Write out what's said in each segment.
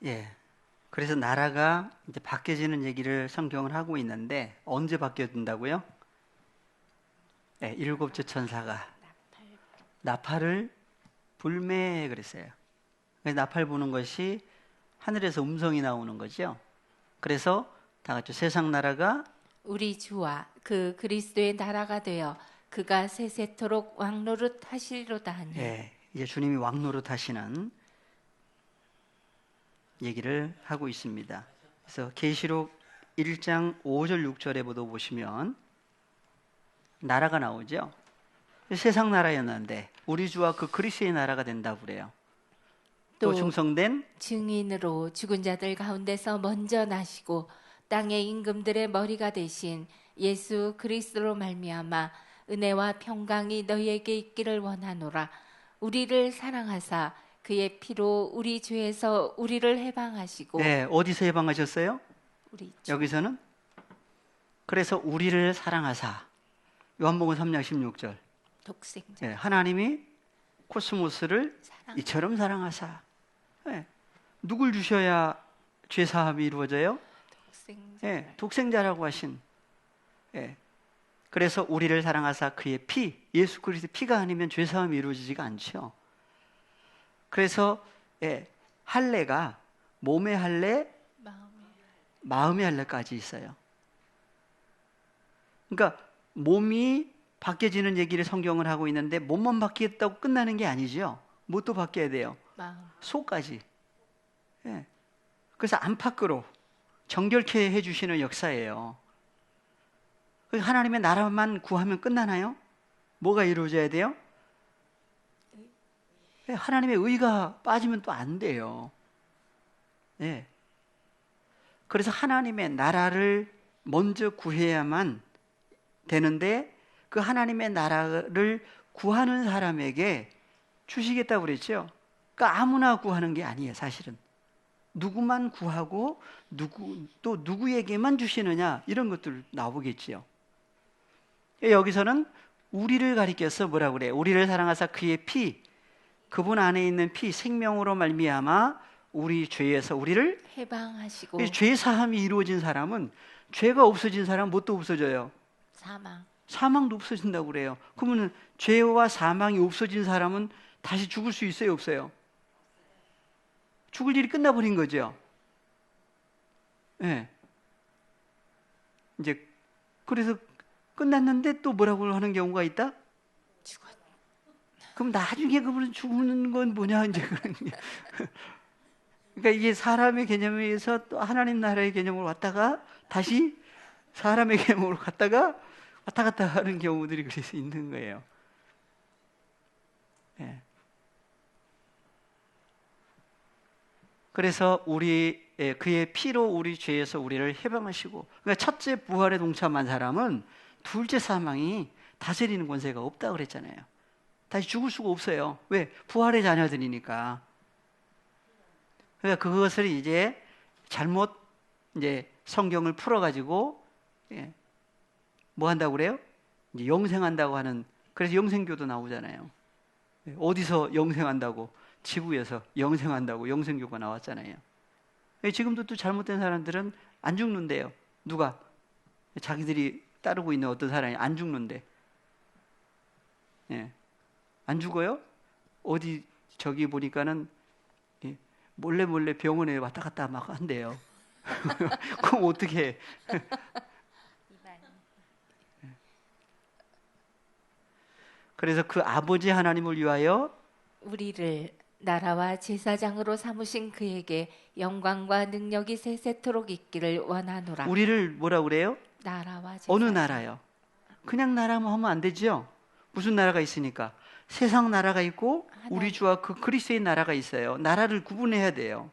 예. 그래서 나라가 이제 바뀌어지는 얘기를 성경을 하고 있는데 언제 바뀌어진다고요? 예, 일곱째 천사가 나팔을 불매 그랬어요. 그래서 나팔 부는 것이 하늘에서 음성이 나오는 거죠. 그래서 다 같이 세상 나라가 우리 주와 그 그리스도의 나라가 되어 그가 세세토록 왕노릇 하시리로다 하니. 예, 이제 주님이 왕노릇 하시는 얘기를 하고 있습니다. 그래서 계시록 1장 5절 6절에 보시면 나라가 나오죠. 세상 나라였는데 우리 주와 그 그리스도의 나라가 된다고 그래요. 또 충성된 증인으로 죽은 자들 가운데서 먼저 나시고 땅의 임금들의 머리가 되신 예수 그리스도로 말미암아 은혜와 평강이 너희에게 있기를 원하노라. 우리를 사랑하사 그의 피로 우리 죄에서 우리를 해방하시고. 네, 어디서 해방하셨어요? 우리 주. 여기서는 그래서 우리를 사랑하사 요한복음 3장 16절 독생자. 네, 하나님이 코스모스를 이처럼 사랑하사. 네, 누굴 주셔야 죄 사함이 이루어져요? 독생자. 네, 독생자라고 하신. 네, 그래서 우리를 사랑하사 그의 피, 예수 그리스도의 피가 아니면 죄 사함이 이루어지지가 않죠. 그래서 할례가 몸의 할례, 마음의 할례까지 있어요. 그러니까 몸이 바뀌어지는 얘기를 성경을 하고 있는데 몸만 바뀌었다고 끝나는 게 아니죠. 뭣도 바뀌어야 돼요? 마음. 속까지. 예. 그래서 안팎으로 정결케 해주시는 역사예요. 하나님의 나라만 구하면 끝나나요? 뭐가 이루어져야 돼요? 하나님의 의가 빠지면 또 안 돼요. 예. 그래서 하나님의 나라를 먼저 구해야만 되는데 그 하나님의 나라를 구하는 사람에게 주시겠다고 그랬죠. 그러니까 아무나 구하는 게 아니에요, 사실은. 누구만 구하고 또 누구에게만 주시느냐 이런 것들 나오겠지요. 여기서는 우리를 가리켜서 뭐라고 그래요? 우리를 사랑하사 그의 피, 그분 안에 있는 피, 생명으로 말미암아 우리 죄에서 우리를 해방하시고. 죄 사함이 이루어진 사람은 죄가 없어진 사람은 뭣도 없어져요? 사망. 사망도 없어진다고 그래요. 그러면 죄와 사망이 없어진 사람은 다시 죽을 수 있어요, 없어요? 죽을 일이 끝나버린 거죠. 예. 이제 그래서 끝났는데 또 뭐라고 하는 경우가 있다? 죽었. 그럼 나중에 그분은 죽는 건 뭐냐 이제 그런 게. 그러니까 이게 사람의 개념에서 또 하나님 나라의 개념으로 왔다가 다시 사람의 개념으로 갔다가 왔다 갔다 하는 경우들이 그래서 있는 거예요. 예. 그래서 그의 피로 우리 죄에서 우리를 해방하시고, 그러니까 첫째 부활에 동참한 사람은 둘째 사망이 다스리는 권세가 없다고 그랬잖아요. 다시 죽을 수가 없어요. 왜? 부활의 자녀들이니까. 그러니까 그것을 이제 잘못 이제 성경을 풀어가지고 뭐 한다고 그래요? 이제 영생한다고 하는, 그래서 영생교도 나오잖아요. 어디서 영생한다고? 지구에서 영생한다고 영생교가 나왔잖아요. 지금도 또 잘못된 사람들은 안 죽는데요. 누가? 자기들이 따르고 있는 어떤 사람이 안 죽는데. 예. 안 죽어요? 어디 저기 보니까는 몰래 병원에 왔다 갔다 막 한대요. 그럼 어떻게 해? 그래서 그 아버지 하나님을 위하여 우리를 나라와 제사장으로 삼으신 그에게 영광과 능력이 세세토록 있기를 원하노라. 우리를 뭐라고 그래요? 나라와 제사장. 어느 나라요? 그냥 나라만 하면 안 되죠. 무슨 나라가 있으니까? 세상 나라가 있고 우리 주와 그 그리스도의 나라가 있어요. 나라를 구분해야 돼요.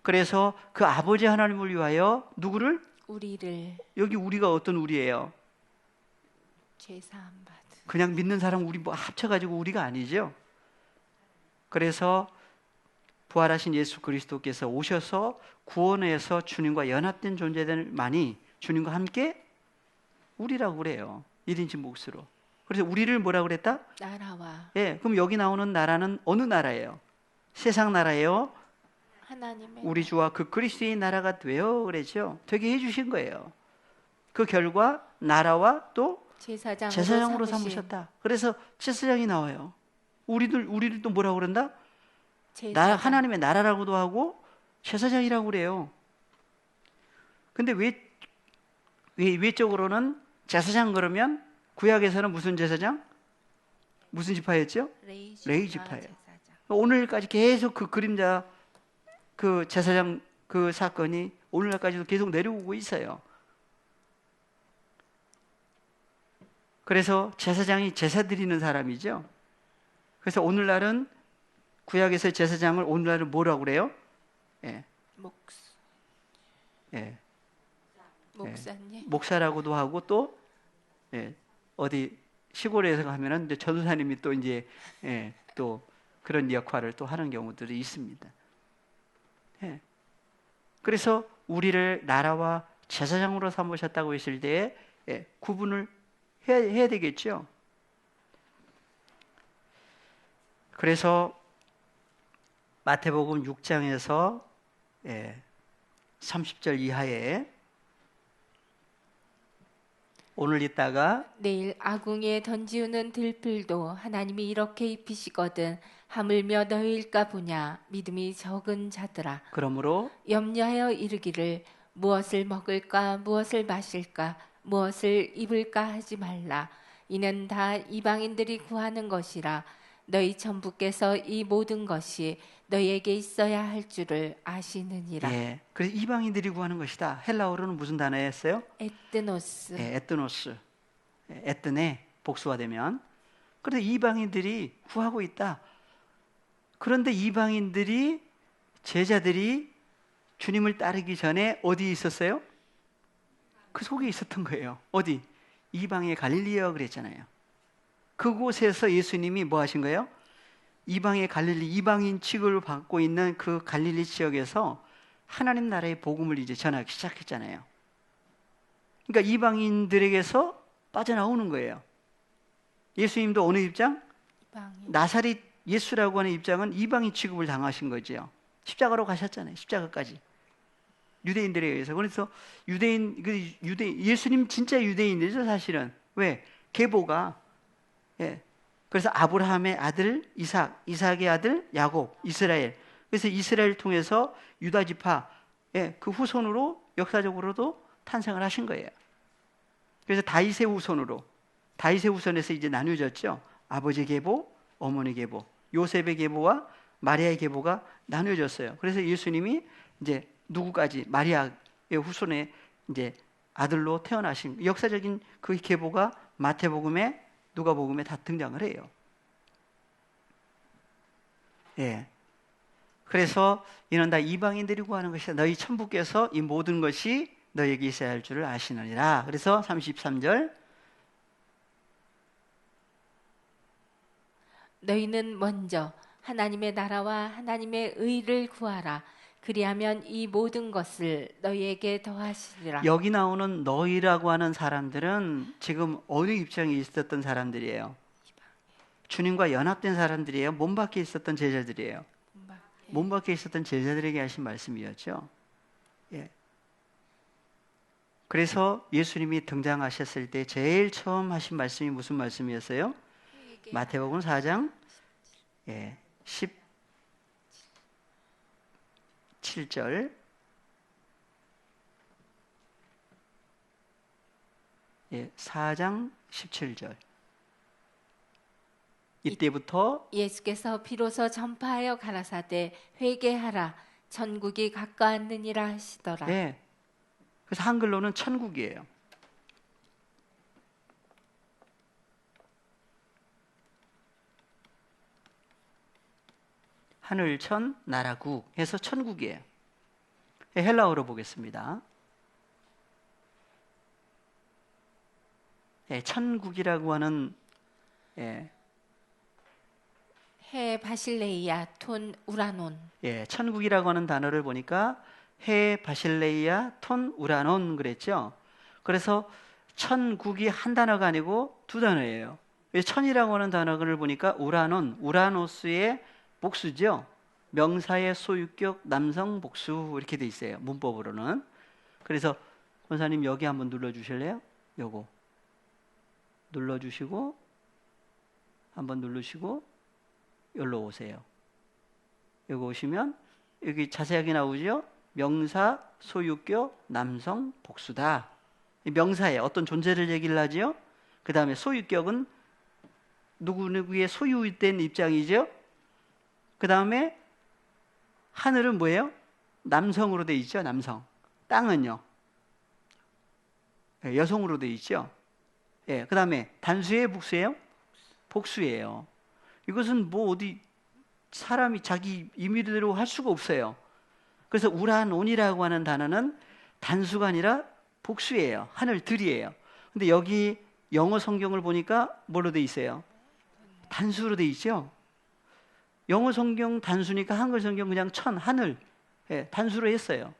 그래서 그 아버지 하나님을 위하여 누구를? 우리를. 여기 우리가 어떤 우리예요? 죄사함 받은. 그냥 믿는 사람 우리 뭐 합쳐가지고 우리가 아니죠. 그래서 부활하신 예수 그리스도께서 오셔서 구원해서 주님과 연합된 존재들만이 주님과 함께 우리라고 그래요. 1인칭 몫으로. 그래서 우리를 뭐라고 그랬다? 나라와. 예, 그럼 여기 나오는 나라는 어느 나라예요? 세상 나라예요? 하나님의 우리 주와 그 그리스도의 나라가 되어 그랬죠. 되게 해주신 거예요. 그 결과 나라와 또 제사장으로 삼으셨다. 그래서 제사장이 나와요. 우리들도 뭐라고 그런다? 하나님의 나라라고도 하고 제사장이라고 그래요. 근데 외적으로는 제사장 그러면 구약에서는 무슨 제사장? 무슨 지파였죠? 레위 지파예요. 오늘까지 계속 그 그림자 그 제사장 그 사건이 오늘날까지도 계속 내려오고 있어요. 그래서 제사장이 제사 드리는 사람이죠. 그래서 오늘날은 구약에서 제사장을 오늘날은 뭐라고 그래요? 목사님. 목사라고도 하고 또 어디 시골에서 가면은 이제 전도사님이 또 이제 또 그런 역할을 또 하는 경우들이 있습니다. 그래서 우리를 나라와 제사장으로 삼으셨다고 했을 때에 구분을 해야 되겠죠. 그래서 마태복음 6장에서 30절 이하에 오늘 있다가 내일 아궁이에 던지우는 들풀도 하나님이 이렇게 입히시거든 하물며 너희일까 보냐 믿음이 적은 자들아. 그러므로 염려하여 이르기를 무엇을 먹을까 무엇을 마실까 무엇을 입을까 하지 말라. 이는 다 이방인들이 구하는 것이라. 너희 천부께서 이 모든 것이 너희에게 있어야 할 줄을 아시느니라. 그래서 이방인들이 구하는 것이다. 헬라어로는 무슨 단어였어요? 에뜨노스. 에뜨노스. 에뜨네 복수화되면. 그런데 이방인들이 구하고 있다. 그런데 이방인들이 제자들이 주님을 따르기 전에 어디 있었어요? 그 속에 있었던 거예요. 어디? 이방의 갈릴리여 그랬잖아요. 그곳에서 예수님이 뭐 하신 거예요? 이방의 갈릴리, 이방인 취급을 받고 있는 그 갈릴리 지역에서 하나님 나라의 복음을 이제 전하기 시작했잖아요. 그러니까 이방인들에게서 빠져나오는 거예요. 예수님도 어느 입장? 이방인. 나사렛 예수라고 하는 입장은 이방인 취급을 당하신 거죠. 십자가로 가셨잖아요. 십자가까지. 유대인들에 의해서. 그래서 예수님 진짜 유대인이죠, 사실은. 왜? 계보가 그래서 아브라함의 아들 이삭의 아들 야곱, 이스라엘. 그래서 이스라엘을 통해서 유다 지파 그 후손으로 역사적으로도 탄생을 하신 거예요. 그래서 다윗의 후손에서 이제 나뉘어졌죠. 아버지 계보, 어머니 계보, 요셉의 계보와 마리아의 계보가 나뉘어졌어요. 그래서 예수님이 이제 누구까지 마리아의 후손의 이제 아들로 태어나신 역사적인 그 계보가 마태복음에 누가복음에 다 등장을 해요. 그래서 이는 다 이방인들이 구하는 것이다. 너희 천부께서 이 모든 것이 너희에게 있어야 할 줄을 아시느니라. 그래서 33절 너희는 먼저 하나님의 나라와 하나님의 의를 구하라. 그리하면 이 모든 것을 너희에게 더하시리라. 여기 나오는 너희라고 하는 사람들은 지금 어느 입장에 있었던 사람들이에요? 주님과 연합된 사람들이에요? 몸 밖에 있었던 제자들이에요? 몸 밖에 있었던 제자들에게 하신 말씀이었죠. 그래서 예수님이 등장하셨을 때 제일 처음 하신 말씀이 무슨 말씀이었어요? 마태복음 4장 17절 4장 17절 이때부터 예수께서 비로소 전파하여 가라사대 회개하라 천국이 가까웠느니라 하시더라. 그래서 한글로는 천국이에요. 하늘천 나라국 해서 천국이에요. 헬라어로 보겠습니다. 천국이라고 하는 해 바실레이아 톤 우라논. 천국이라고 하는 단어를 보니까 해 바실레이아 톤 우라논 그랬죠. 그래서 천국이 한 단어가 아니고 두 단어예요. 천이라고 하는 단어를 보니까 우라논, 우라노스의 복수죠. 명사의 소유격 남성 복수 이렇게 돼 있어요. 문법으로는. 그래서 권사님 여기 한번 눌러 주실래요? 요거 눌러 주시고 한번 누르시고 여기로 오세요. 여기 오시면 여기 자세하게 나오죠? 명사 소유격 남성 복수다. 이 명사에 어떤 존재를 얘기를 하죠. 그 다음에 소유격은 누구누구의 소유된 입장이죠. 그 다음에 하늘은 뭐예요? 남성으로 돼 있죠. 남성. 땅은요? 여성으로 돼 있죠. 예, 그 다음에 단수예요? 복수예요? 복수예요. 이것은 뭐 어디 사람이 자기 임의대로 할 수가 없어요. 그래서 우라논이라고 하는 단어는 단수가 아니라 복수예요. 하늘들이에요. 근데 여기 영어 성경을 보니까 뭘로 돼 있어요? 단수로 돼 있죠. 영어 성경 단수니까 한글 성경 그냥 천, 하늘, 예, 단수로 했어요.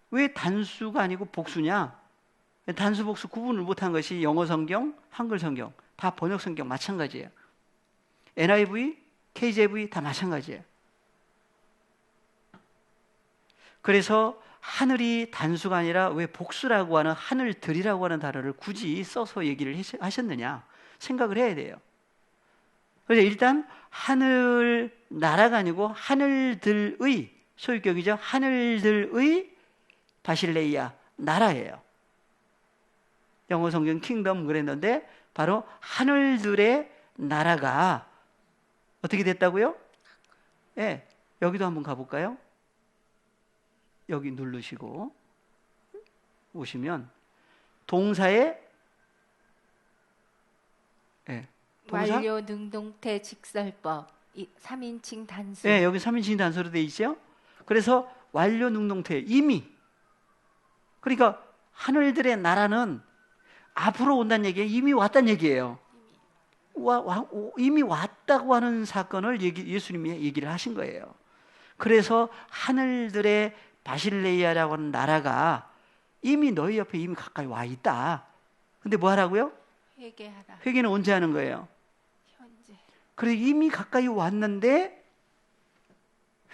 왜 단수가 아니고 복수냐? 단수 복수 구분을 못한 것이 영어 성경, 한글 성경 다 번역 성경 마찬가지예요. NIV, KJV 다 마찬가지예요. 그래서 하늘이 단수가 아니라 왜 복수라고 하는 하늘들이라고 하는 단어를 굳이 써서 얘기를 하셨느냐 생각을 해야 돼요. 그래서 일단 하늘 나라가 아니고 하늘들의 소유격이죠. 하늘들의 바실레이아 나라예요. 영어 성경 킹덤 그랬는데 바로 하늘들의 나라가 어떻게 됐다고요? 예, 여기도 한번 가볼까요? 여기 누르시고 오시면 동사의 예, 동사? 완료 능동태 직설법 3인칭 단수. 예, 여기 3인칭 단수로 돼 있죠. 그래서 완료 능동태 이미 그러니까 하늘들의 나라는 앞으로 온다는 얘기예요. 이미 왔다는 얘기예요. 이미 왔다고 하는 사건을 예수님이 얘기를 하신 거예요. 그래서 하늘들의 바실레이아라고 하는 나라가 이미 너희 옆에 이미 가까이 와 있다. 근데 뭐 하라고요? 회개하라. 회개는 언제 하는 거예요? 현재. 그래서 이미 가까이 왔는데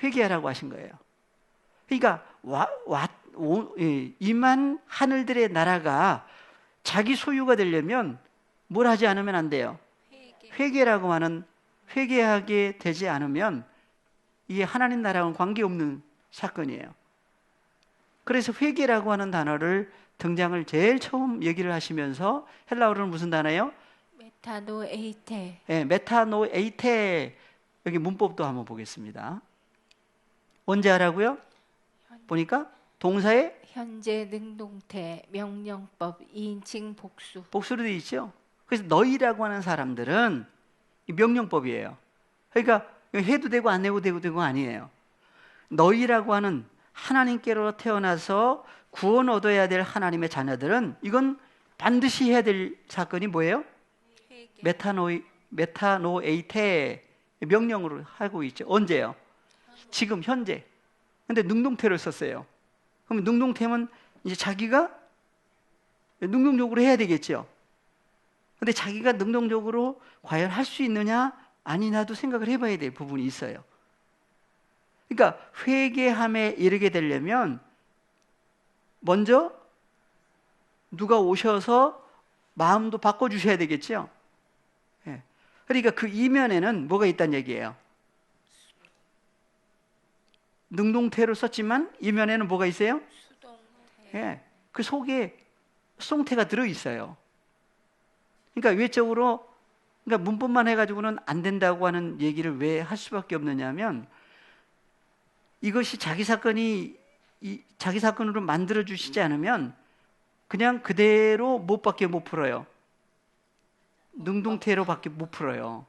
회개하라고 하신 거예요. 그러니까 이만 하늘들의 나라가 자기 소유가 되려면 뭘 하지 않으면 안 돼요? 회개라고 하는 회개하게 되지 않으면 이게 하나님 나라와는 관계없는 사건이에요. 그래서 회개라고 하는 단어를 등장을 제일 처음 얘기를 하시면서 헬라어로는 무슨 단어예요? 메타노에이테. 네, 메타노에이테. 여기 문법도 한번 보겠습니다. 언제 하라고요? 보니까 동사의 현재 능동태 명령법 2인칭 복수. 복수로 되어 있죠. 그래서 너희라고 하는 사람들은 명령법이에요. 그러니까 해도 되고 안 해도 되고 아니에요. 너희라고 하는 하나님께로 태어나서 구원 얻어야 될 하나님의 자녀들은 이건 반드시 해야 될 사건이 뭐예요? 메타노에이테 명령으로 하고 있죠. 언제요? 지금 현재. 근데 능동태를 썼어요. 그럼 능동태면 이제 자기가 능동적으로 해야 되겠죠. 근데 자기가 능동적으로 과연 할 수 있느냐 아니냐도 생각을 해봐야 될 부분이 있어요. 그러니까 회개함에 이르게 되려면 먼저 누가 오셔서 마음도 바꿔주셔야 되겠죠. 예. 그러니까 그 이면에는 뭐가 있다는 얘기예요. 능동태로 썼지만 이면에는 뭐가 있어요? 예. 그 속에 수동태가 들어있어요. 그러니까 외적으로 그러니까 문법만 해가지고는 안 된다고 하는 얘기를 왜 할 수밖에 없느냐면 이것이 자기 사건으로 만들어 주시지 않으면 그냥 그대로 못밖에 못 풀어요. 능동태로밖에 못 풀어요.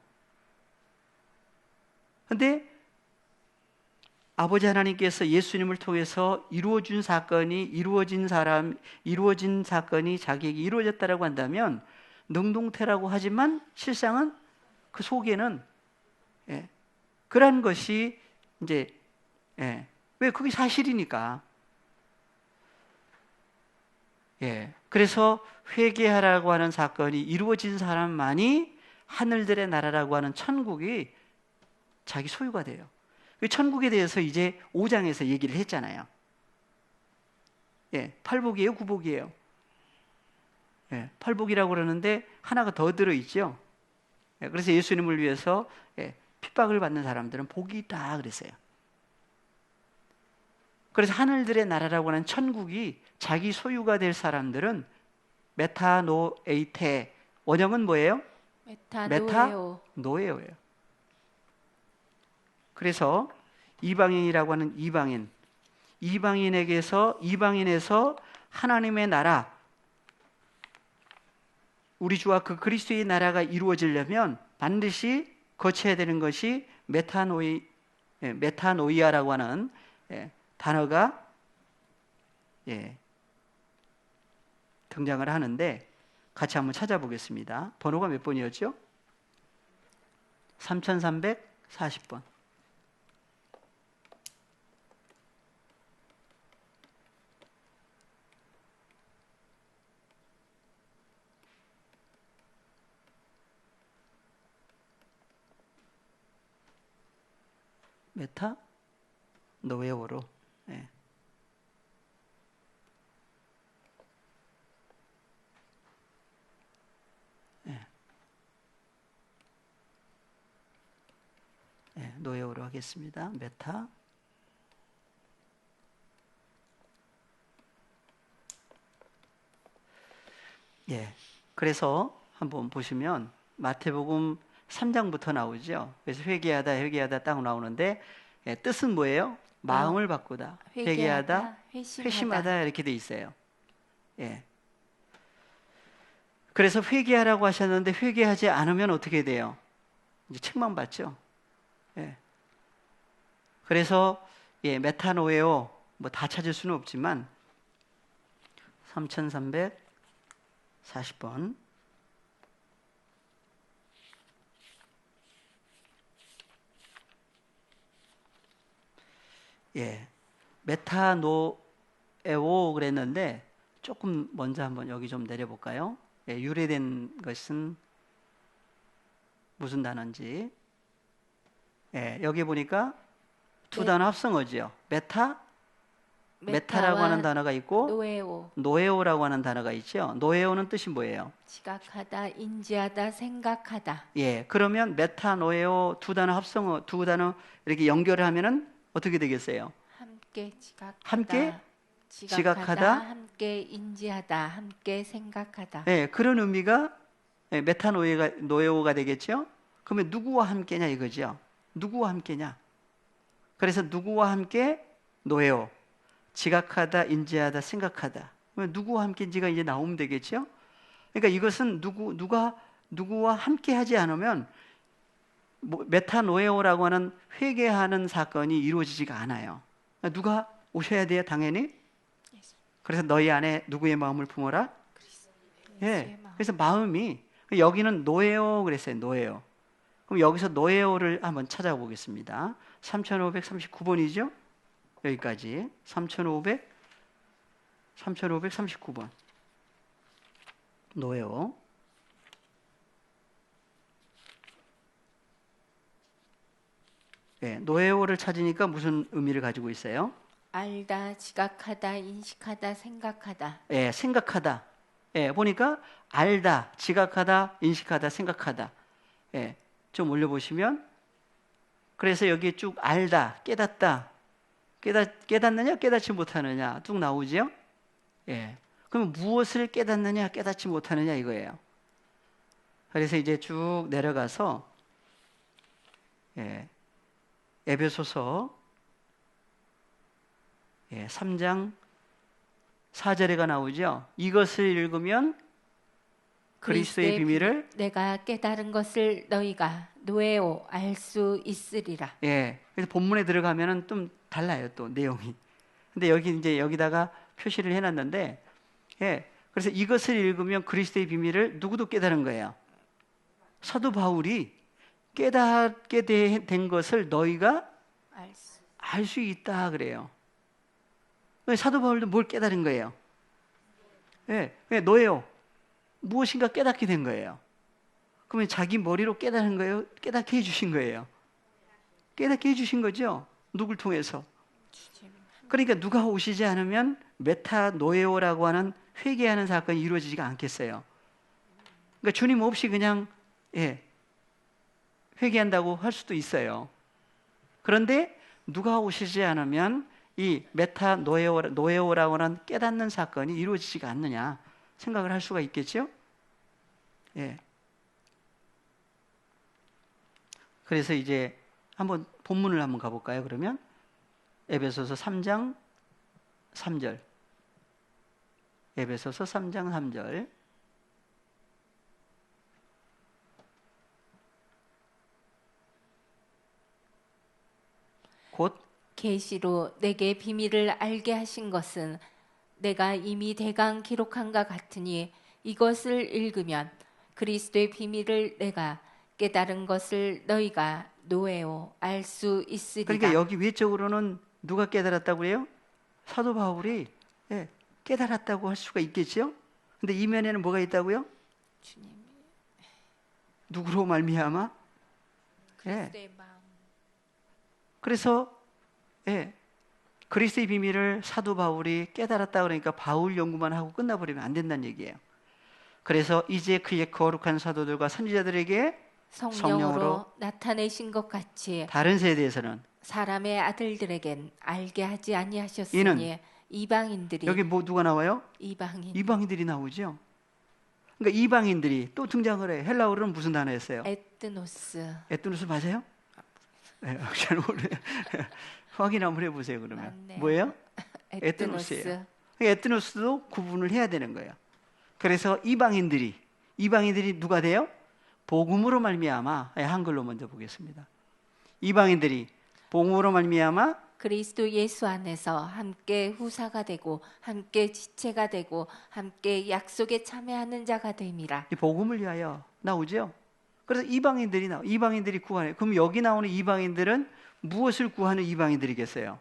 근데 아버지 하나님께서 예수님을 통해서 이루어진 사건이 자기에게 이루어졌다라고 한다면 능동태라고 하지만 실상은 그 속에는 그런 것이 이제 왜 그게 사실이니까. 그래서 회개하라고 하는 사건이 이루어진 사람만이 하늘들의 나라라고 하는 천국이 자기 소유가 돼요. 그 천국에 대해서 이제 5장에서 얘기를 했잖아요. 예, 팔복이에요, 구복이에요? 예, 팔복이라고 그러는데 하나가 더 들어있죠. 예, 그래서 예수님을 위해서 핍박을 받는 사람들은 복이 있다 그랬어요. 그래서 하늘들의 나라라고 하는 천국이 자기 소유가 될 사람들은 메타노에이테, 원형은 뭐예요? 메타노에오예요. 그래서 이방인이라고 하는 이방인에서 하나님의 나라, 우리 주와 그 그리스도의 나라가 이루어지려면 반드시 거쳐야 되는 것이 메타노이아라고 하는 단어가 등장을 하는데, 같이 한번 찾아보겠습니다. 번호가 몇 번이었죠? 3340번. 메타 노웨오로. 예. 예. 예, 노웨오로 하겠습니다. 메타. 예. 그래서 한번 보시면 마태복음 3장부터 나오죠. 그래서 회개하다 딱 나오는데, 뜻은 뭐예요? 마음을 바꾸다. 회개하다, 회심하다 이렇게 돼 있어요. 예. 그래서 회개하라고 하셨는데 회개하지 않으면 어떻게 돼요? 이제 책망받죠. 예. 그래서 메타노에오 뭐 다 찾을 수는 없지만 3340번. 예, 메타노에오 그랬는데 조금 먼저 한번 여기 좀 내려볼까요? 예, 유래된 것은 무슨 단어인지. 예, 여기 보니까 두 단어 합성어지요. 메타라고 하는 단어가 있고 노에오라고 하는 단어가 있죠. 노에오는 뜻이 뭐예요? 지각하다, 인지하다, 생각하다. 예, 그러면 메타, 노에오 두 단어 합성어, 두 단어 이렇게 연결을 하면은 어떻게 되겠어요? 함께 지각하다, 함께 지각하다, 함께 인지하다, 함께 생각하다. 예, 그런 의미가 메타 노에오가 되겠죠. 그러면 누구와 함께냐 이거죠. 누구와 함께냐. 그래서 누구와 함께 노에오, 지각하다, 인지하다, 생각하다. 그러면 누구와 함께인지가 이제 나오면 되겠죠. 그러니까 이것은 누구와 함께 하지 않으면 메타노에오라고 하는 회개하는 사건이 이루어지지가 않아요. 누가 오셔야 돼요, 당연히. 그래서 너희 안에 누구의 마음을 품어라? 예. 그래서 마음이, 여기는 노에오 그랬어요, 노에오. 그럼 여기서 노에오를 한번 찾아보겠습니다. 3539번이죠? 여기까지. 3539번. 노에오. 예, 노에오를 찾으니까 무슨 의미를 가지고 있어요? 알다, 지각하다, 인식하다, 생각하다. 예, 생각하다. 예, 보니까 알다, 지각하다, 인식하다, 생각하다. 예, 좀 올려보시면, 그래서 여기 쭉 알다, 깨닫다, 깨닫느냐, 깨닫지 못하느냐 쭉 나오죠? 예. 그럼 무엇을 깨닫느냐, 깨닫지 못하느냐 이거예요. 그래서 이제 쭉 내려가서, 에베소서 3장 4절에가 나오죠. 이것을 읽으면 그리스도의 비밀을 내가 깨달은 것을 너희가 노에오 알 수 있으리라. 예. 그래서 본문에 들어가면은 좀 달라요, 또 내용이. 근데 여기다가 표시를 해놨는데, 예. 그래서 이것을 읽으면 그리스도의 비밀을 누구도 깨달은 거예요. 사도 바울이 깨닫게 된 것을 너희가 알 수 있다 그래요. 사도 바울도 뭘 깨달은 거예요? 예. 너예요. 무엇인가 깨닫게 된 거예요. 그러면 자기 머리로 깨달은 거예요? 깨닫게 해주신 거예요? 깨닫게 해주신 거죠? 누굴 통해서? 그러니까 누가 오시지 않으면 메타노에오라고 하는 회개하는 사건이 이루어지지가 않겠어요. 그러니까 주님 없이 그냥 회개한다고 할 수도 있어요. 그런데 누가 오시지 않으면 이 메타노에오라고 하는 깨닫는 사건이 이루어지지가 않느냐 생각을 할 수가 있겠죠. 그래서 이제 한번 본문을 한번 가볼까요? 그러면 에베소서 3장 3절. 에베소서 3장 3절. 곧 계시로 내게 비밀을 알게 하신 것은 내가 이미 대강 기록한과 같으니 이것을 읽으면 그리스도의 비밀을 내가 깨달은 것을 너희가 노에오 알 수 있으리라. 그러니까 여기 외적으로는 누가 깨달았다고 해요? 사도 바울이 깨달았다고 할 수가 있겠죠. 근데 이면에는 뭐가 있다고요? 주님 누구로 말미암아? 그리스도의 마음. 그래서 그리스도의 비밀을 사도 바울이 깨달았다 그러니까 바울 연구만 하고 끝나버리면 안 된다는 얘기예요. 그래서 이제 그의 거룩한 사도들과 선지자들에게 성령으로 나타내신 것 같이 다른 세대에서는 사람의 아들들에겐 알게 하지 아니하셨으니 이는 이방인들이 여기 뭐 누가 나와요? 이방인들이 나오죠. 그러니까 이방인들이 또 등장을 해요. 헬라어로는 무슨 단어였어요? 에트노스. 에트노스 맞아요? 잘 모르요. 확인 한번 해보세요. 그러면 맞네. 뭐예요? 에트노스. 에트노스예요. 에트노스도 구분을 해야 되는 거예요. 그래서 이방인들이 누가 돼요? 복음으로 말미암아. 한글로 먼저 보겠습니다. 이방인들이 복음으로 말미암아 그리스도 예수 안에서 함께 후사가 되고 함께 지체가 되고 함께 약속에 참여하는 자가 됨이라. 이 복음을 위하여 나오죠. 그래서 이방인들이 구하네. 그럼 여기 나오는 이방인들은 무엇을 구하는 이방인들이겠어요?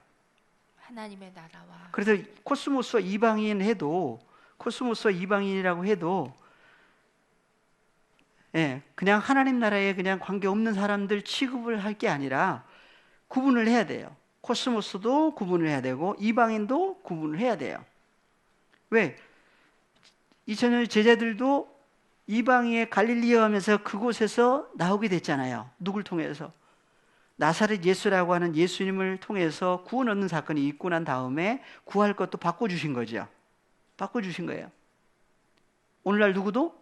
하나님의 나라와. 그래서 코스모스와 이방인이라고 해도 그냥 하나님 나라에 그냥 관계없는 사람들 취급을 할 게 아니라 구분을 해야 돼요. 코스모스도 구분을 해야 되고 이방인도 구분을 해야 돼요. 왜? 2000년 제자들도 이방인의 갈릴리에 하면서 그곳에서 나오게 됐잖아요. 누굴 통해서? 나사렛 예수라고 하는 예수님을 통해서 구원 얻는 사건이 있고 난 다음에 구할 것도 바꿔주신 거죠. 바꿔주신 거예요. 오늘날 누구도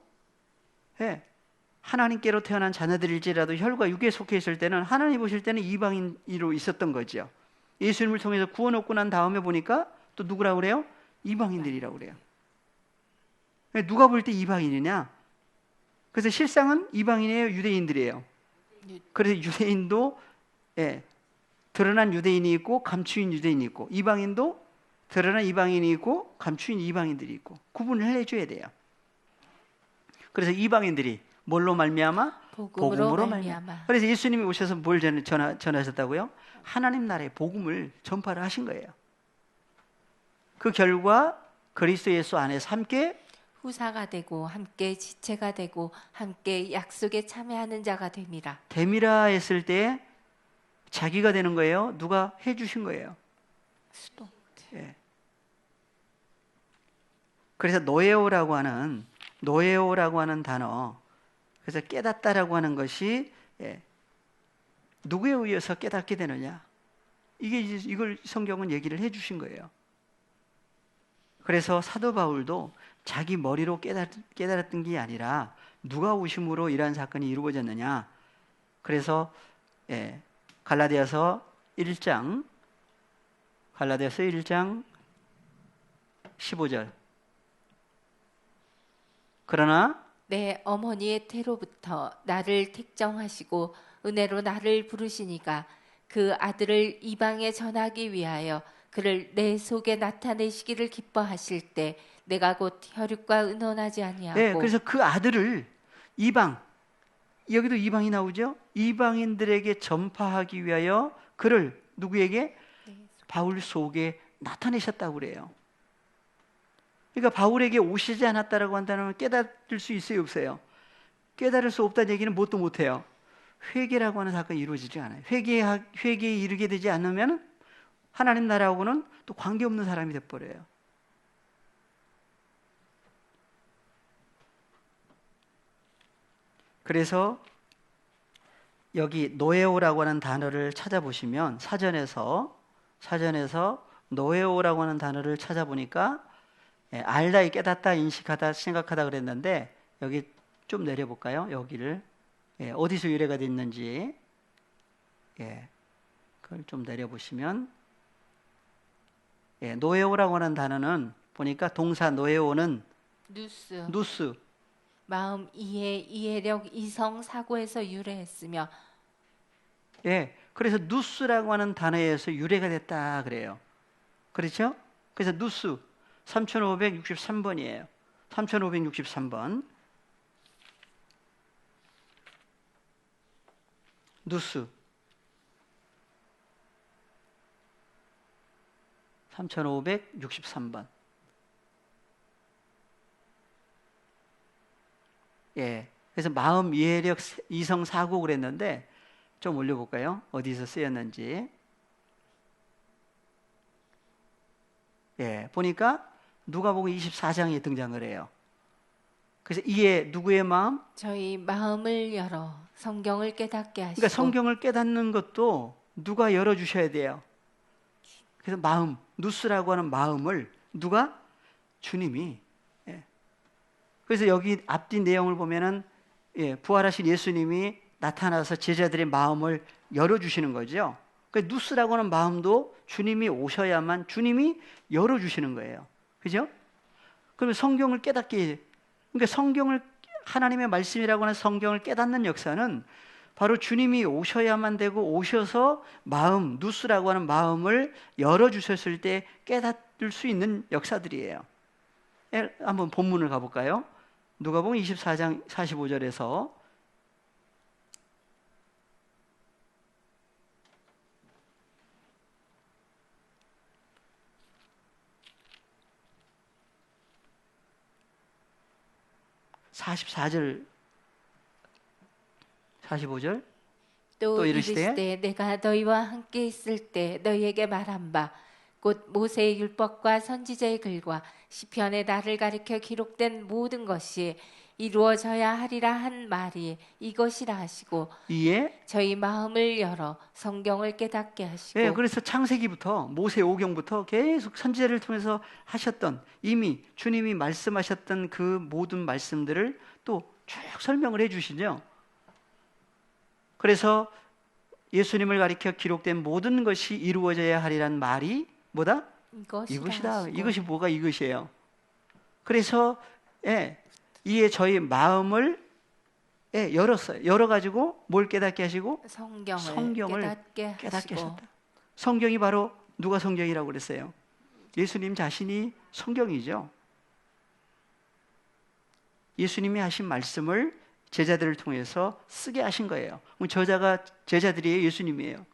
하나님께로 태어난 자녀들일지라도 혈과 육에 속해 있을 때는 하나님 보실 때는 이방인으로 있었던 거죠. 예수님을 통해서 구원 얻고 난 다음에 보니까 또 누구라고 그래요? 이방인들이라고 그래요. 누가 볼 때 이방인이냐? 그래서 실상은 이방인이에요, 유대인들이에요. 그래서 유대인도 드러난 유대인이 있고 감추인 유대인이 있고, 이방인도 드러난 이방인이 있고 감추인 이방인들이 있고, 구분을 해줘야 돼요. 그래서 이방인들이 뭘로 말미암아? 복음으로 말미암아. 그래서 예수님이 오셔서 뭘 전하셨다고요? 하나님 나라의 복음을 전파를 하신 거예요. 그 결과 그리스도 예수 안에서 함께 후사가 되고 함께 지체가 되고 함께 약속에 참여하는 자가 됨이라. 됨이라 했을 때 자기가 되는 거예요? 누가 해주신 거예요? 그래서 노에오라고 하는 단어, 그래서 깨닫다라고 하는 것이 누구에 의해서 깨닫게 되느냐? 이걸 성경은 얘기를 해주신 거예요. 그래서 사도 바울도 자기 머리로 깨달았던 게 아니라 누가 오심으로 이러한 사건이 이루어졌느냐? 그래서 갈라디아서 1장 15절. 그러나 내 어머니의 태로부터 나를 택정하시고 은혜로 나를 부르시니까 그 아들을 이방에 전하기 위하여 그를 내 속에 나타내시기를 기뻐하실 때 내가 곧 혈육과 의논하지 아니하고. 그래서 그 아들을 여기도 이방이 나오죠? 이방인들에게 전파하기 위하여 그를 누구에게? 바울 속에 나타내셨다고 그래요. 그러니까 바울에게 오시지 않았다라고 한다면 깨달을 수 있어요, 없어요? 깨달을 수 없다는 얘기는 뭣도 못해요. 회개라고 하는 사건이 이루어지지 않아요. 회개에 이르게 되지 않으면 하나님 나라하고는 또 관계없는 사람이 돼버려요. 그래서 여기 노에오라고 하는 단어를 찾아보시면 사전에서 노에오라고 하는 단어를 찾아보니까 알다, 깨닫다, 인식하다, 생각하다 그랬는데 여기 좀 내려볼까요? 여기를 어디서 유래가 됐는지 그걸 좀 내려보시면 노에오라고 하는 단어는 보니까 동사 노에오는 누스 마음, 이해, 이해력, 이성, 사고에서 유래했으며 그래서 누스라고 하는 단어에서 유래가 됐다 그래요. 그렇죠? 그래서 누스 3563번이에요. 3563번 누스 3563번 그래서 마음, 이해력, 이성, 사고 그랬는데 좀 올려볼까요? 어디서 쓰였는지 보니까 누가복음 24장에 등장을 해요. 그래서 이에 누구의 마음? 저희 마음을 열어 성경을 깨닫게 하시고 그러니까 성경을 깨닫는 것도 누가 열어주셔야 돼요. 그래서 마음, 누스라고 하는 마음을 누가? 주님이. 그래서 여기 앞뒤 내용을 보면은 부활하신 예수님이 나타나서 제자들의 마음을 열어주시는 거죠. 그 누스라고 하는 마음도 주님이 오셔야만 주님이 열어주시는 거예요. 그죠? 그러면 성경을 깨닫게, 그러니까 성경을, 하나님의 말씀이라고 하는 성경을 깨닫는 역사는 바로 주님이 오셔야만 되고 오셔서 마음, 누스라고 하는 마음을 열어주셨을 때 깨닫을 수 있는 역사들이에요. 한번 본문을 가볼까요? 누가복음 24장 45절에서 (44절) 45절 또 이르시되 이르시되 내가 너희와 함께 있을 때 너희에게 말한 바 곧 모세의 율법과 선지자의 글과 시편의 나를 가리켜 기록된 모든 것이 이루어져야 하리라 한 말이 이것이라 하시고 이에 저희 마음을 열어 성경을 깨닫게 하시고 그래서 창세기부터 모세 오경부터 계속 선지자를 통해서 하셨던, 이미 주님이 말씀하셨던 그 모든 말씀들을 또 쭉 설명을 해 주시죠. 그래서 예수님을 가리켜 기록된 모든 것이 이루어져야 하리란 말이 뭐다? 이것이다. 하시고. 이것이 뭐가 이것이에요? 그래서 이에 저희 마음을 열었어요. 열어가지고 뭘 깨닫게 하시고? 성경을 깨닫게 하셨다. 성경이 바로 누가 성경이라고 그랬어요? 예수님 자신이 성경이죠. 예수님이 하신 말씀을 제자들을 통해서 쓰게 하신 거예요. 저자가 제자들이에요? 예수님이에요?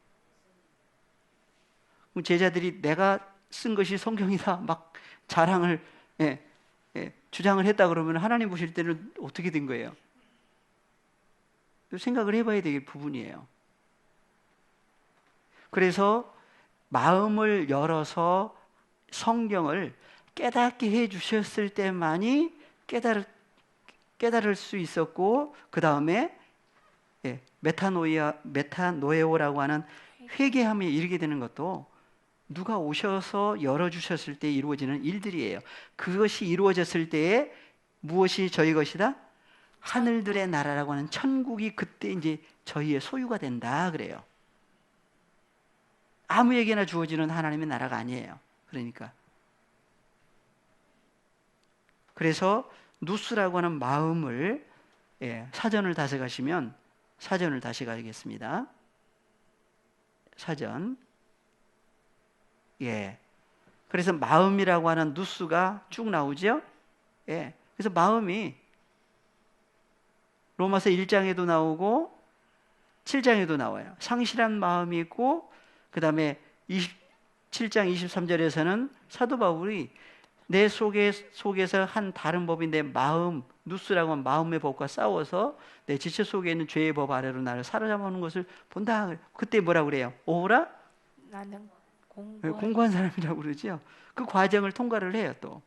제자들이 내가 쓴 것이 성경이다 막 자랑을 주장을 했다 그러면 하나님 보실 때는 어떻게 된 거예요? 생각을 해봐야 될 부분이에요. 그래서 마음을 열어서 성경을 깨닫게 해 주셨을 때만이 깨달을 수 있었고, 그 다음에 메타노에오라고 하는 회개함에 이르게 되는 것도 누가 오셔서 열어주셨을 때 이루어지는 일들이에요. 그것이 이루어졌을 때에 무엇이 저희 것이다? 하늘들의 나라라고 하는 천국이 그때 이제 저희의 소유가 된다 그래요. 아무에게나 주어지는 하나님의 나라가 아니에요. 그래서 누스라고 하는 마음을 사전을 다시 가시면 사전을 다시 가겠습니다. 사전. 그래서 마음이라고 하는 누스가 쭉 나오죠. 그래서 마음이 로마서 1장에도 나오고 7장에도 나와요. 상실한 마음이 있고, 그 다음에 27장 23절에서는 사도 바울이 내 속에서 한 다른 법이 내 마음, 누스라고 하는 마음의 법과 싸워서 내 지체 속에 있는 죄의 법 아래로 나를 사로잡아오는 것을 본다. 그때 뭐라 그래요? 오라? 나는 공고한 사람이라고 그러죠. 그 과정을 통과를 해요 또.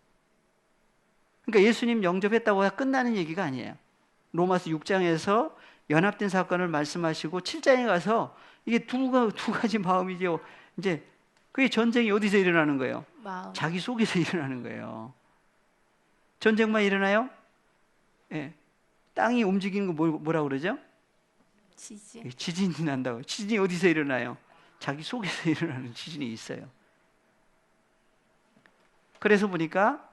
그러니까 예수님 영접했다고 해서 끝나는 얘기가 아니에요. 로마서 6장에서 연합된 사건을 말씀하시고 7장에 가서 이게 두 가지 마음이죠. 이제 그게 전쟁이 어디서 일어나는 거예요? 마음. 자기 속에서 일어나는 거예요. 전쟁만 일어나요? 예. 땅이 움직이는 거 뭐라 그러죠? 지진. 지진이 난다고. 지진이 어디서 일어나요? 자기 속에서 일어나는 지진이 있어요. 그래서 보니까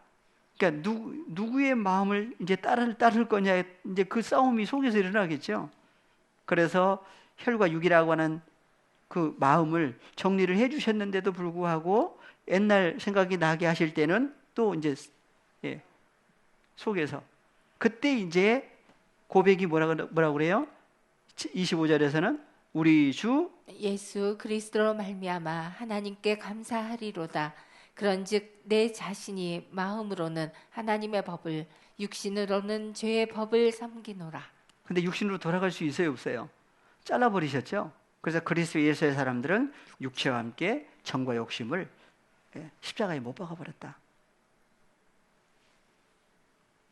그러니까 누구의 마음을 이제 따를 거냐 이제 그 싸움이 속에서 일어나겠죠. 그래서 혈과 육이라고 하는 그 마음을 정리를 해주셨는데도 불구하고 옛날 생각이 나게 하실 때는 또 이제 속에서 그때 이제 고백이 뭐라고 그래요? 25절에서는 우리 주 예수 그리스도로 말미암아 하나님께 감사하리로다. 그런즉 내 자신이 마음으로는 하나님의 법을 육신으로는 죄의 법을 섬기노라. 근데 육신으로 돌아갈 수 있어요, 없어요? 잘라버리셨죠? 그래서 그리스도 예수의 사람들은 육체와 함께 정과 욕심을 십자가에 못 박아버렸다.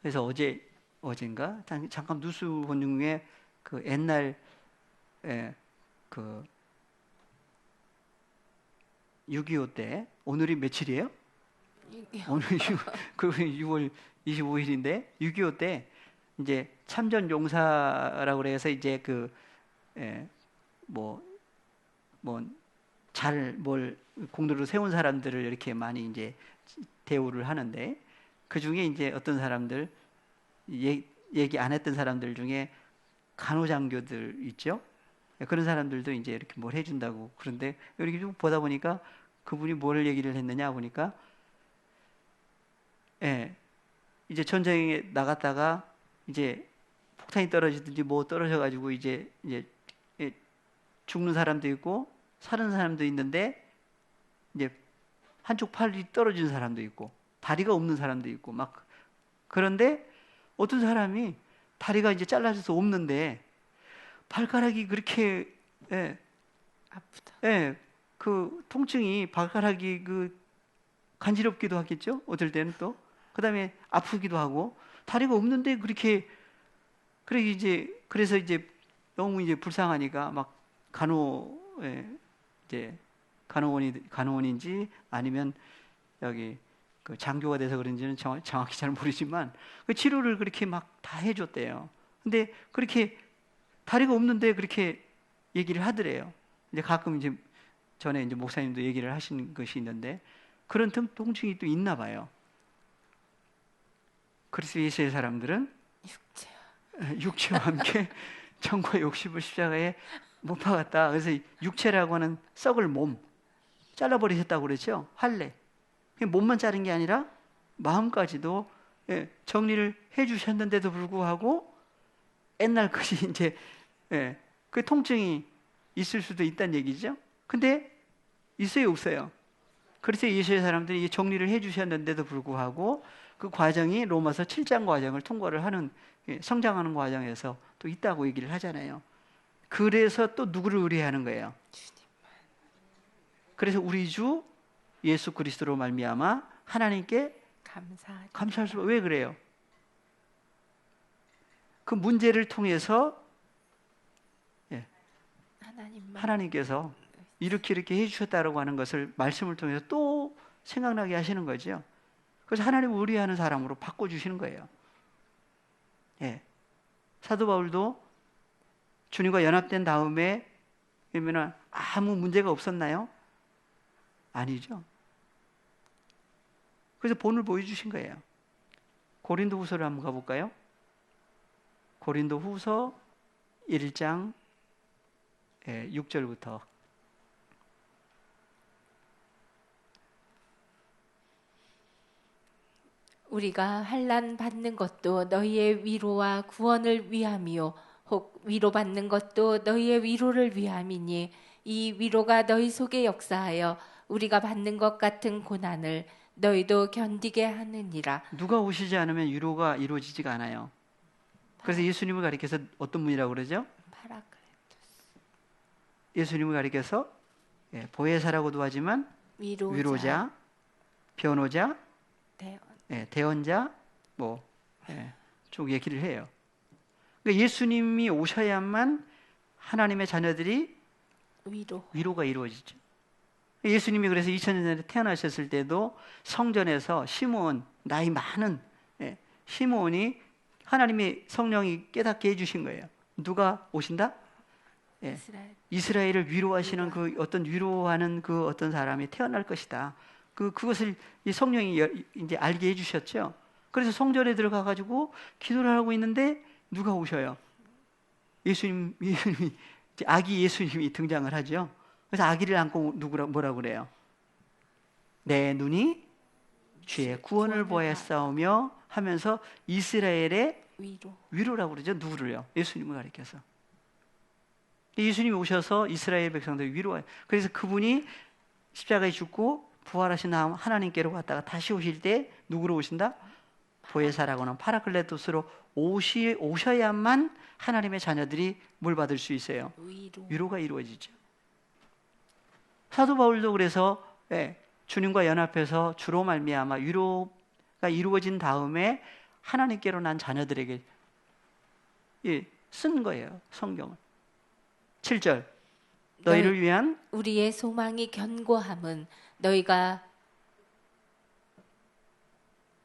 그래서 어젠가 잠깐 뉴스 본 중에 그 옛날 그 6.25 때 오늘이 며칠이에요? 오늘 6월 25일인데 6.25 때 이제 참전 용사라고 그래서 이제 뭘 공로로 세운 사람들을 이렇게 많이 이제 대우를 하는데 그 중에 이제 어떤 사람들 얘기 안 했던 사람들 중에 간호장교들 있죠. 그런 사람들도 이제 이렇게 뭘 해준다고. 그런데 이렇게 좀 보다 보니까 그분이 뭘 얘기를 했느냐 보니까 이제 전쟁에 나갔다가 이제 폭탄이 떨어지든지 뭐 떨어져가지고 이제 죽는 사람도 있고 사는 사람도 있는데 이제 한쪽 팔이 떨어진 사람도 있고 다리가 없는 사람도 있고 막 그런데 어떤 사람이 다리가 이제 잘라져서 없는데 발가락이 그렇게 아프다. 그 통증이 발가락이 간지럽기도 하겠죠. 어떨 때는 또 그다음에 아프기도 하고 다리가 없는데 그래서 이제 너무 이제 불쌍하니까 막 간호원인지 아니면 여기 그 장교가 돼서 그런지는 정확히 잘 모르지만 그 치료를 그렇게 막 다 해줬대요. 근데 그렇게 다리가 없는데 그렇게 얘기를 하더래요. 이제 가끔 이제 전에 이제 목사님도 얘기를 하신 것이 있는데 그런 통증이 또 있나 봐요. 그리스도 예수의 사람들은 육체와 함께 정과 욕심을 십자가에 못 박았다. 그래서 육체라고 하는 썩을 몸 잘라버리셨다고 그랬죠. 할례. 몸만 자른 게 아니라 마음까지도 정리를 해주셨는데도 불구하고 옛날 것이 이제 그 통증이 있을 수도 있다는 얘기죠. 근데 있어요, 없어요? 그래서 예수의 사람들이 정리를 해주셨는데도 불구하고 그 과정이 로마서 7장 과정을 통과를 하는 성장하는 과정에서 또 있다고 얘기를 하잖아요. 그래서 또 누구를 의뢰하는 거예요? 그래서 우리 주 예수 그리스도로 말미암아 하나님께 감사할 수. 왜 그래요? 그 문제를 통해서 하나님께서 이렇게 해주셨다라고 하는 것을 말씀을 통해서 또 생각나게 하시는 거죠. 그래서 하나님을 의뢰하는 사람으로 바꿔주시는 거예요. 사도 바울도 주님과 연합된 다음에 그러면 아무 문제가 없었나요? 아니죠. 그래서 본을 보여주신 거예요. 고린도 후서를 한번 가볼까요? 고린도 후서 1장 6절부터 우리가 환난 받는 것도 너희의 위로와 구원을 위함이요 혹 위로받는 것도 너희의 위로를 위함이니 이 위로가 너희 속에 역사하여 우리가 받는 것 같은 고난을 너희도 견디게 하느니라. 누가 오시지 않으면 위로가 이루어지지가 않아요. 그래서 예수님을 가리켜서 어떤 분이라고 그러죠? 예수님을 가리켜서 보혜사라고도 하지만 위로자, 변호자, 대언자, 쭉 얘기를 해요. 그러니까 예수님이 오셔야만 하나님의 자녀들이 위로가 이루어지죠. 예수님이 그래서 2000년 전에 태어나셨을 때도 성전에서 시므온, 나이 많은 시므온이 하나님의 성령이 깨닫게 해주신 거예요. 누가 오신다? 이스라엘을 위로하시는 그 어떤 위로하는 그 어떤 사람이 태어날 것이다. 그것을 이 성령이 이제 알게 해주셨죠. 그래서 성전에 들어가 가지고 기도를 하고 있는데 누가 오셔요? 예수님이 아기 예수님이 등장을 하죠. 그래서 아기를 안고 뭐라고 그래요? 내 눈이 주의 구원을 보았사오며 하면서 이스라엘의 위로라고 그러죠. 누구를요? 예수님을 가리켜서. 예수님이 오셔서 이스라엘 백성들 위로해요. 그래서 그분이 십자가에 죽고 부활하신 다음 하나님께로 갔다가 다시 오실 때 누구로 오신다? 보혜사라고는 파라클레토스로 오셔야만 하나님의 자녀들이 뭘 받을 수 있어요? 위로가 이루어지죠. 사도 바울도 그래서 주님과 연합해서 주로 말미암아 위로가 이루어진 다음에 하나님께로 난 자녀들에게 쓴 거예요. 성경을. 7절 너희를 위한 우리의 소망이 견고함은 너희가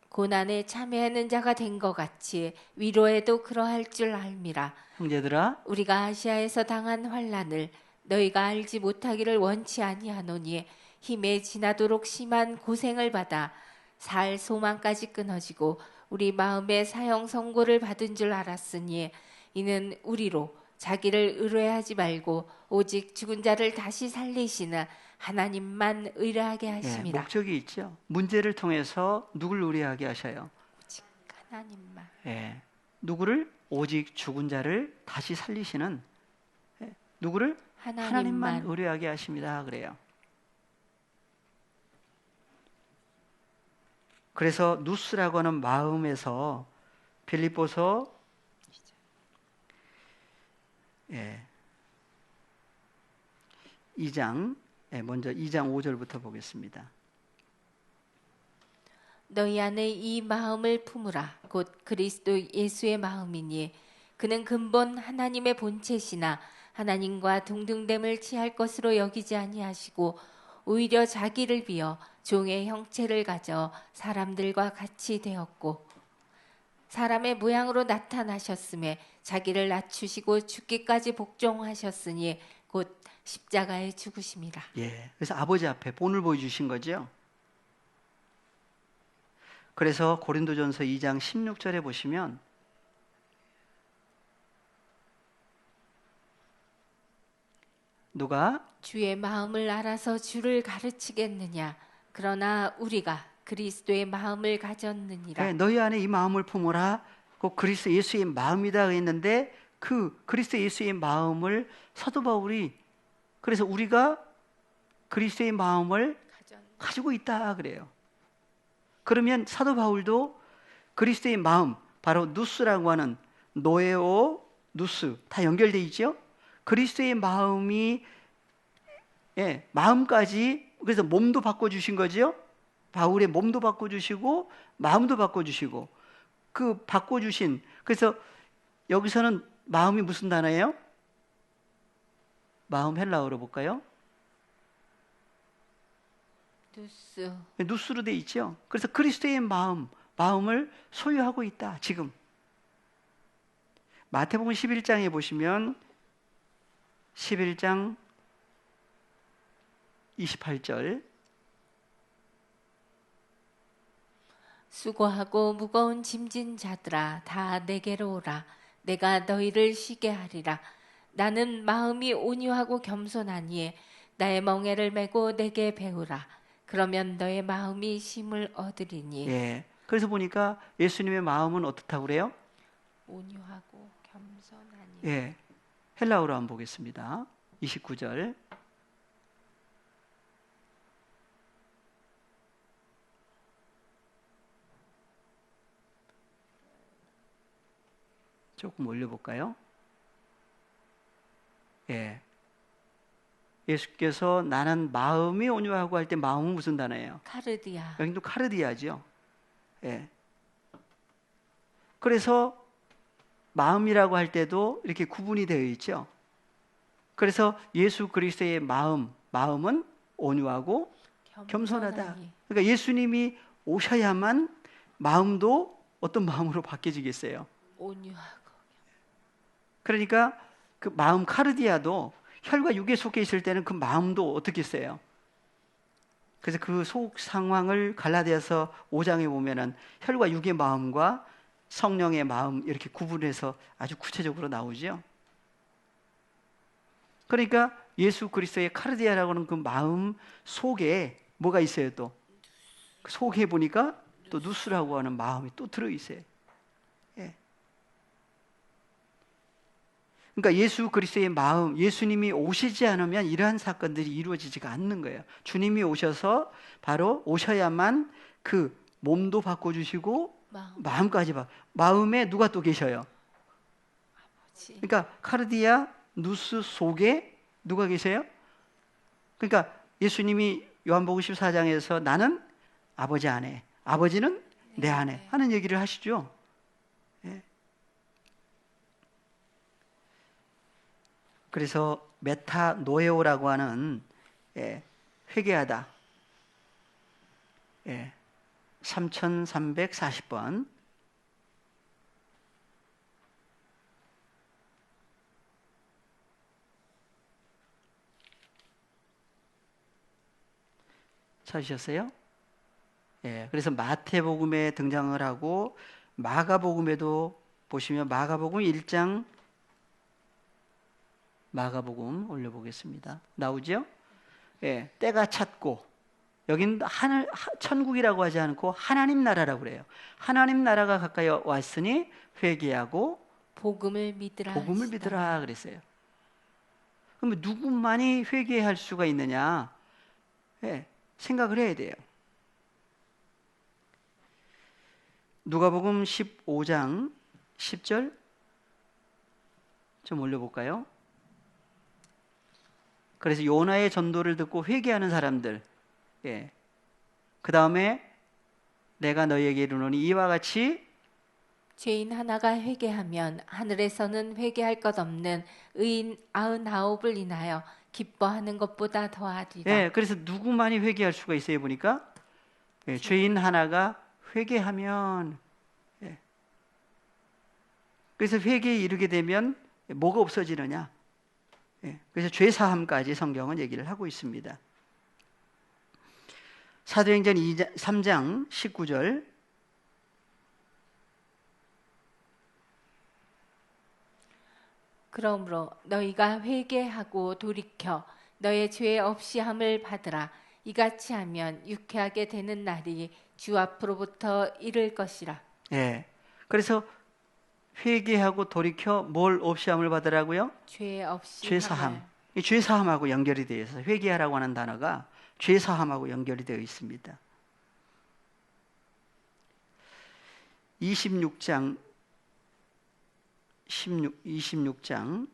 고난에 참여하는 자가 된 것 같이 위로에도 그러할 줄 알미라. 형제들아 우리가 아시아에서 당한 환난을 너희가 알지 못하기를 원치 아니하노니 힘에 지나도록 심한 고생을 받아 살 소망까지 끊어지고 우리 마음에 사형 선고를 받은 줄 알았으니 이는 우리로 자기를 의뢰하지 말고 오직 죽은 자를 다시 살리시는 하나님만 의뢰하게 하심이라. 목적이 있죠. 문제를 통해서 누굴 의뢰하게 하셔요? 오직 하나님만. 누구를? 오직 죽은 자를 다시 살리시는 누구를? 하나님만 의뢰하게 하십니다. 그래요. 그래서 누스라고 하는 마음에서 빌립보서 2장 먼저 2장 5절부터 보겠습니다. 너희 안에 이 마음을 품으라. 곧 그리스도 예수의 마음이니 그는 근본 하나님의 본체시나 하나님과 동등됨을 취할 것으로 여기지 아니하시고 오히려 자기를 비어 종의 형체를 가져 사람들과 같이 되었고 사람의 모양으로 나타나셨음에 자기를 낮추시고 죽기까지 복종하셨으니 곧 십자가에 죽으심이라. 그래서 아버지 앞에 본을 보여주신 거죠. 그래서 고린도전서 2장 16절에 보시면 누가 주의 마음을 알아서 주를 가르치겠느냐. 그러나 우리가 그리스도의 마음을 가졌느니라. 너희 안에 이 마음을 품으라. 그 그리스도 예수의 마음이다 했는데 그 그리스도 예수의 마음을 사도 바울이 그래서 우리가 그리스도의 마음을 가지고 있다 그래요. 그러면 사도 바울도 그리스도의 마음, 바로 누스라고 하는 노에오, 누스 다 연결되어 있죠. 그리스도의 마음이 마음까지 그래서 몸도 바꿔주신 거죠. 바울의 몸도 바꿔주시고 마음도 바꿔주시고 그 바꿔주신 그래서 여기서는 마음이 무슨 단어예요? 마음 헬라어로 볼까요? 누스로 돼 있죠. 그래서 그리스도의 마음을 소유하고 있다. 지금 마태복음 11장에 보시면 11장 28절 수고하고 무거운 짐진 자들아 다 내게로 오라. 내가 너희를 쉬게 하리라. 나는 마음이 온유하고 겸손하니 나의 멍에를 메고 내게 배우라. 그러면 너의 마음이 쉼을 얻으리니. 그래서 보니까 예수님의 마음은 어떻다고 그래요? 온유하고 겸손하니. 헬라어로 한번 보겠습니다. 29절 조금 올려볼까요? 예. 예수께서 나는 마음이 온유하고 할 때 마음은 무슨 단어예요? 카르디아. 여기도 카르디아죠. 예. 그래서 마음이라고 할 때도 이렇게 구분이 되어 있죠. 그래서 예수 그리스도의 마음은 온유하고 겸손하다. 겸손하니. 그러니까 예수님이 오셔야만 마음도 어떤 마음으로 바뀌어지겠어요. 온유하고. 그러니까 그 마음 카르디아도 혈과 육에 속해 있을 때는 그 마음도 어떻게 했어요? 그래서 그 속 상황을 갈라디아서 5장에 보면은 혈과 육의 마음과 성령의 마음 이렇게 구분해서 아주 구체적으로 나오죠. 그러니까 예수 그리스도의 카르디아라고 하는 그 마음 속에 뭐가 있어요 또? 그 속에 보니까 또 누스라고 하는 마음이 또 들어있어요. 예. 그러니까 예수 그리스도의 마음, 예수님이 오시지 않으면 이러한 사건들이 이루어지지가 않는 거예요. 주님이 오셔서 바로 오셔야만 그 몸도 바꿔주시고 마음까지 마음에 누가 또 계셔요? 아버지. 그러니까 카르디아 누스 속에 누가 계세요? 그러니까 예수님이 요한복음 14장에서 나는 아버지 안에, 아버지는 내 안에 하는 얘기를 하시죠. 예. 그래서 메타노에오라고 하는 회개하다 3340번 찾으셨어요? 예, 그래서 마태복음에 등장을 하고 마가복음에도 보시면 마가복음 1장 마가복음 올려보겠습니다. 나오죠? 예, 때가 찼고 여기는 천국이라고 하지 않고 하나님 나라라고 그래요. 하나님 나라가 가까이 왔으니 회개하고 복음을 믿으라. 복음을 믿으라 그랬어요. 그러면 누구만이 회개할 수가 있느냐? 예, 생각을 해야 돼요. 누가복음 15장 10절 좀 올려볼까요? 그래서 요나의 전도를 듣고 회개하는 사람들, 그 다음에 내가 너희에게 이르노니 이와 같이 죄인 하나가 회개하면 하늘에서는 회개할 것 없는 의인 99을 인하여 기뻐하는 것보다 더하리라. 그래서 누구만이 회개할 수가 있어요 보니까 죄인 하나가 회개하면 그래서 회개에 이르게 되면 뭐가 없어지느냐? 그래서 죄 사함까지 성경은 얘기를 하고 있습니다. 사도행전 3장 19절 그러므로 너희가 회개하고 돌이켜 너의 죄 없이 함을 받으라. 이같이 하면 유쾌하게 되는 날이 주 앞으로부터 이를 것이라. 그래서 회개하고 돌이켜 뭘 없이 함을 받으라고요? 죄 없이 죄 사함. 이 죄 사함하고 연결이 되어 있어서 회개하라고 하는 단어가 죄 사함하고 연결이 되어 있습니다. 26장 26장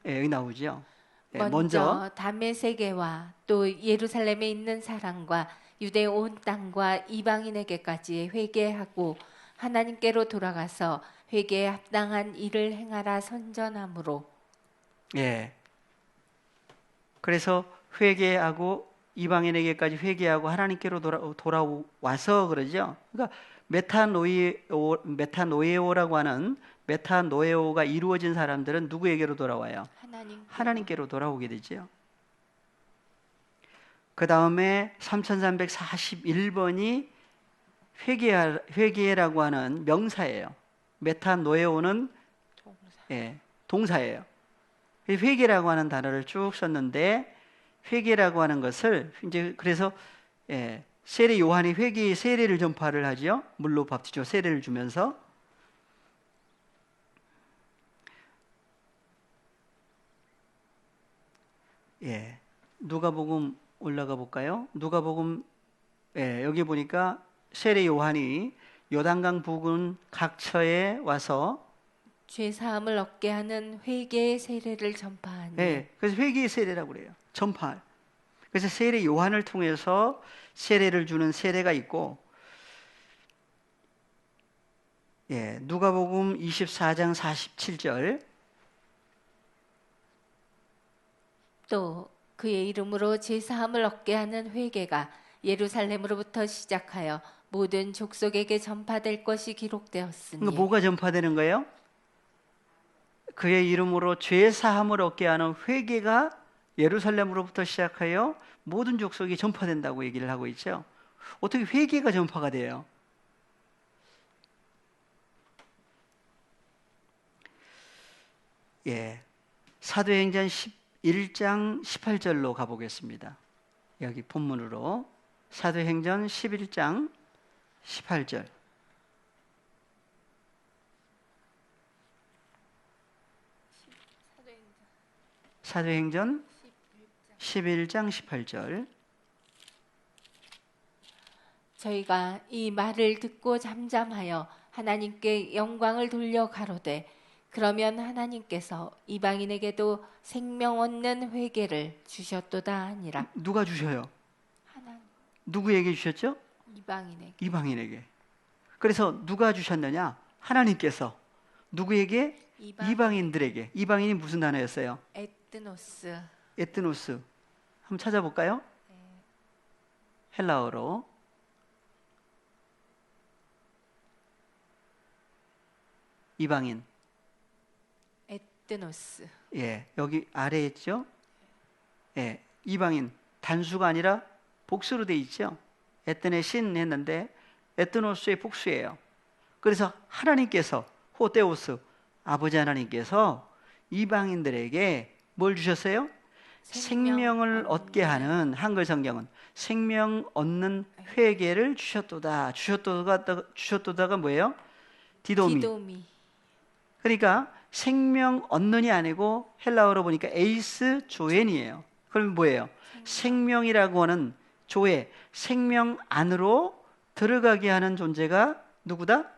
여기 나오죠. 먼저 다메섹에와 또 예루살렘에 있는 사람과 유대 온 땅과 이방인에게까지 회개하고 하나님께로 돌아가서 회개에 합당한 일을 행하라 선전함으로. 그래서 회개하고 이방인에게까지 회개하고 하나님께로 돌아와서 그러죠. 그러니까 메타노에오라고 하는 메타노에오가 이루어진 사람들은 누구에게로 돌아와요? 하나님께로 돌아오게 되죠. 그 다음에 3341번이 회개라고 하는 명사예요. 메타노에오는 동사예요. 회개라고 하는 단어를 쭉 썼는데 회개라고 하는 것을 이제 그래서 세례 요한이 회개의 세례를 전파를 하죠. 물로 밥티죠. 세례를 주면서 누가복음 올라가 볼까요? 누가복음 여기 보니까 세례 요한이 요단강 부근 각처에 와서 죄 사함을 얻게 하는 회개의 세례를 전파하니. 예, 그래서 회개의 세례라고 그래요. 전파. 그래서 세례 요한을 통해서 세례를 주는 세례가 있고, 예, 누가복음 24장 47절 또 그의 이름으로 죄 사함을 얻게 하는 회개가 예루살렘으로부터 시작하여 모든 족속에게 전파될 것이 기록되었으니. 그러니까 뭐가 전파되는 거예요? 그의 이름으로 죄 사함을 얻게 하는 회개가 예루살렘으로부터 시작하여 모든 족속에 전파된다고 얘기를 하고 있죠. 어떻게 회개가 전파가 돼요? 예, 사도행전 11장 18절로 가보겠습니다. 여기 본문으로 사도행전 11장 18절. 사도행전 11장 18절. 저희가 이 말을 듣고 잠잠하여 하나님께 영광을 돌려 가로되 그러면 하나님께서 이방인에게도 생명 얻는 회개를 주셨도다 하니라. 누가 주셔요? 하나님. 누구에게 주셨죠? 이방인에게. 이방인에게. 그래서 누가 주셨느냐? 하나님께서. 누구에게? 이방인들에게. 이방인이 무슨 단어였어요? 에트노스. 에트노스. 한번 찾아볼까요? 헬라어로. 이방인. 에트노스. 예, 여기 아래에 있죠? 예, 이방인. 단수가 아니라 복수로 돼 있죠? 에트네신 했는데 에트노스의 복수예요. 그래서 하나님께서 호테오스, 아버지 하나님께서 이방인들에게 뭘 주셨어요? 생명을 얻게 하는, 한글 성경은 생명 얻는 회개를 주셨도다. 주셨도다가 뭐예요? 디도미. 그러니까 생명 얻는이 아니고 헬라어로 보니까 에이스 조엔이에요. 그러면 뭐예요? 생명이라고 하는 조에, 생명 안으로 들어가게 하는 존재가 누구다?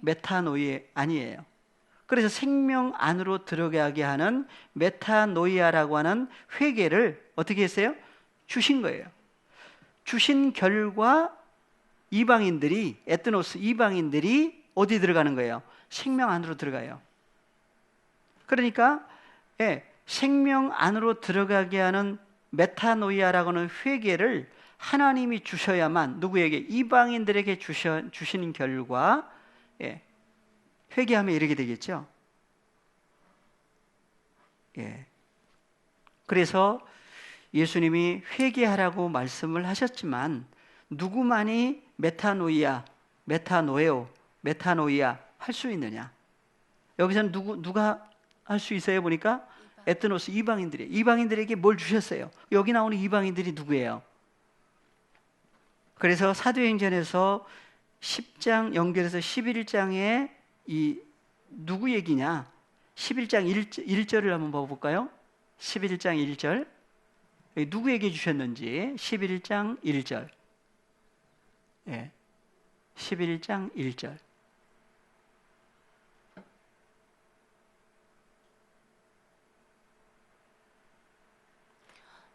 메타노이 아니에요. 그래서 생명 안으로 들어가게 하는 메타노이아라고 하는 회개를 어떻게 했어요? 주신 거예요. 주신 결과 이방인들이, 에트노스 이방인들이 어디 들어가는 거예요? 생명 안으로 들어가요. 그러니까 생명 안으로 들어가게 하는 메타노이아라고 하는 회개를 하나님이 주셔야만, 누구에게? 이방인들에게 주시는 결과 회개하며 이르게 되겠죠. 그래서 예수님이 회개하라고 말씀을 하셨지만 누구만이 메타노이아, 메타노에오, 메타노이아 할 수 있느냐? 여기서는 누가 할 수 있어요? 보니까 에트노스 이방인들에게 뭘 주셨어요? 여기 나오는 이방인들이 누구예요? 그래서 사도행전에서 10장 연결해서 11장에 이 누구 얘기냐? 11장 1절을 한번 봐볼까요? 11장 1절. 누구에게 주셨는지 11장 1절. 11장 1절.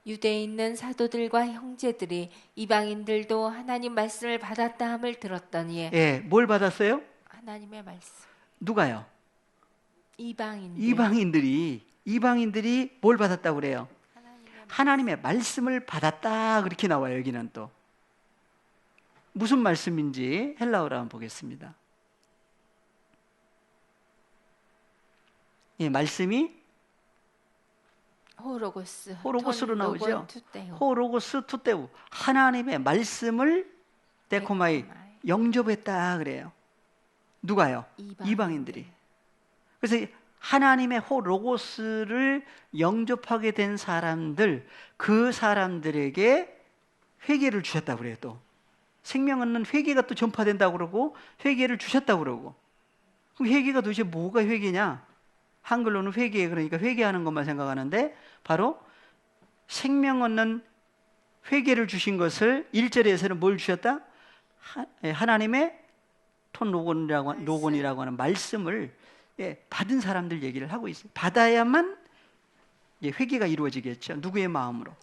유대에 있는 사도들과 형제들이 이방인들도 하나님 말씀을 받았다 함을 들었더니. 뭘 받았어요? 하나님의 말씀. 누가요? 이방인들. 이방인들이 뭘 받았다고 그래요? 하나님의 말씀을 받았다, 그렇게 나와요. 여기는 또 무슨 말씀인지 헬라어로 한번 보겠습니다. 말씀이 호로고스로 나오죠. 호로고스 투테우, 하나님의 말씀을 데코마이 영접했다 그래요. 누가요? 이방인들이. 그래서 하나님의 호로고스를 영접하게 된 사람들, 그 사람들에게 회개를 주셨다고 그래요. 또 생명 얻는 회개가 또 전파된다고 그러고 회개를 주셨다고 그러고. 그럼 회개가 도대체 뭐가 회개냐? 한글로는 회개, 그러니까 회개하는 것만 생각하는데 바로 생명 얻는 회개를 주신 것을 1절에서는 뭘 주셨다? 하나님의 톤 로건이라고 하는 말씀을 받은 사람들 얘기를 하고 있어요. 받아야만 회개가 이루어지겠죠. 누구의 마음으로?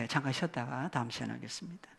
잠깐 쉬었다가 다음 시간에 하겠습니다.